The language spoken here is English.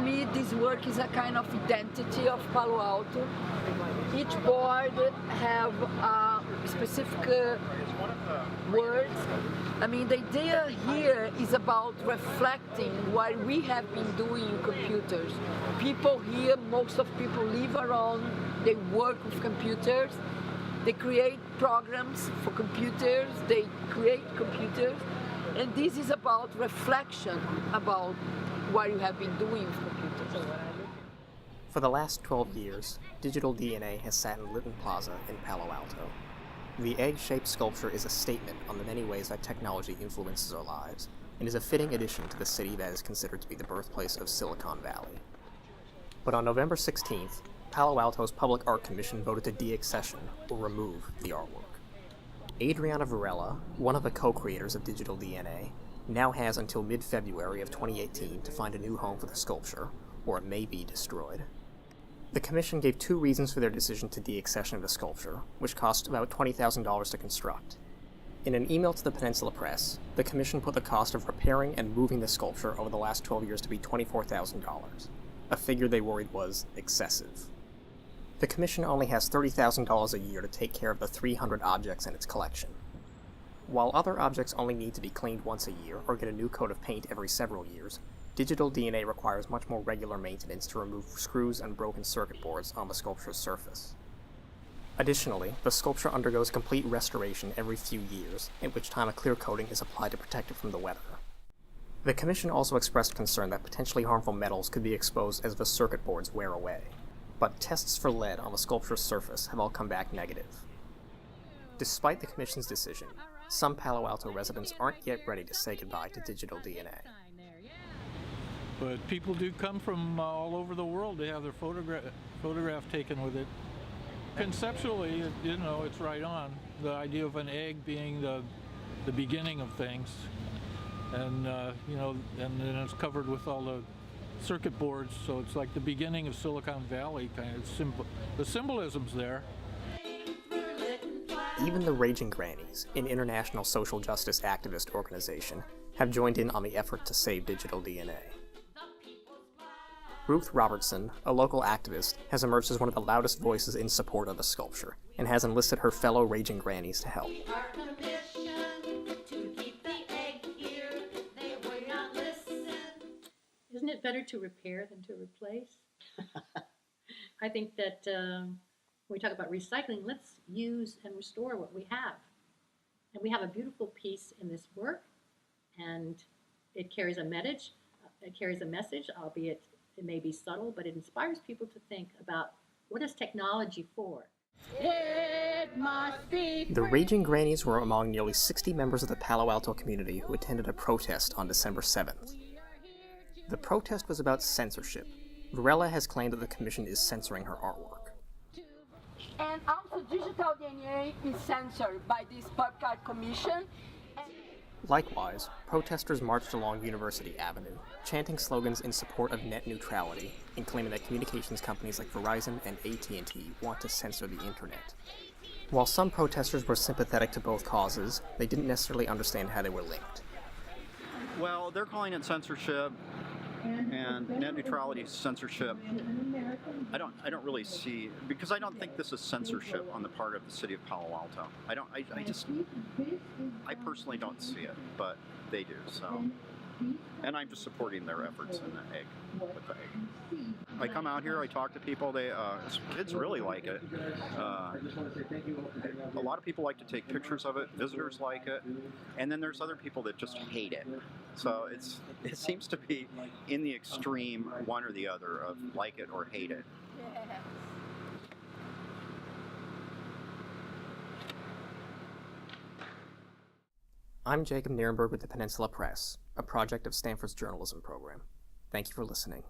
me, this work is a kind of identity of Palo Alto. Each board have specific words. I mean, the idea here is about reflecting what we have been doing in computers. People here, most of people live around, they work with computers, they create programs for computers, they create computers, and this is about reflection about what you have been doing with computers. For the last 12 years, Digital DNA has sat in Lytton Plaza in Palo Alto. The egg-shaped sculpture is a statement on the many ways that technology influences our lives, and is a fitting addition to the city that is considered to be the birthplace of Silicon Valley. But on November 16th, Palo Alto's Public Art Commission voted to deaccession, or remove, the artwork. Adriana Varela, one of the co-creators of Digital DNA, now has until mid-February of 2018 to find a new home for the sculpture, or it may be destroyed. The Commission gave two reasons for their decision to deaccession the sculpture, which cost about $20,000 to construct. In an email to the Peninsula Press, the Commission put the cost of repairing and moving the sculpture over the last 12 years to be $24,000, a figure they worried was excessive. The Commission only has $30,000 a year to take care of the 300 objects in its collection. While other objects only need to be cleaned once a year or get a new coat of paint every several years, Digital DNA requires much more regular maintenance to remove screws and broken circuit boards on the sculpture's surface. Additionally, the sculpture undergoes complete restoration every few years, at which time a clear coating is applied to protect it from the weather. The Commission also expressed concern that potentially harmful metals could be exposed as the circuit boards wear away, but tests for lead on the sculpture's surface have all come back negative. Despite the Commission's decision, some Palo Alto residents aren't yet ready to say goodbye to Digital DNA. But people do come from all over the world to have their photograph taken with it. Conceptually, you know, it's right on. The idea of an egg being the beginning of things, and you know, and then it's covered with all the circuit boards, so it's like the beginning of Silicon Valley kind of the symbolism's there. Even the Raging Grannies, an international social justice activist organization, have joined in on the effort to save Digital DNA. Ruth Robertson, a local activist, has emerged as one of the loudest voices in support of the sculpture, and has enlisted her fellow Raging Grannies to help. Isn't it better to repair than to replace? I think that when we talk about recycling, let's use and restore what we have. And we have a beautiful piece in this work, and it carries a message. Albeit it may be subtle, but it inspires people to think about what is technology for. It must be the Raging Grannies were among nearly 60 members of the Palo Alto community who attended a protest on December 7th. The protest was about censorship. Varela has claimed that the Commission is censoring her artwork. And also Digital DNA is censored by this Public Art Commission. Likewise, protesters marched along University Avenue, chanting slogans in support of net neutrality, and claiming that communications companies like Verizon and AT&T want to censor the internet. While some protesters were sympathetic to both causes, they didn't necessarily understand how they were linked. Well, they're calling it censorship, and net neutrality censorship. I don't really see, because I don't think this is censorship on the part of the city of Palo Alto. I personally don't see it, but they do, so. And I'm just supporting their efforts in the egg, with the egg. I come out here, I talk to people, kids really like it. A lot of people like to take pictures of it, visitors like it, and then there's other people that just hate it. So it seems to be in the extreme, one or the other, of like it or hate it. Yeah. I'm Jacob Nierenberg with the Peninsula Press, a project of Stanford's journalism program. Thank you for listening.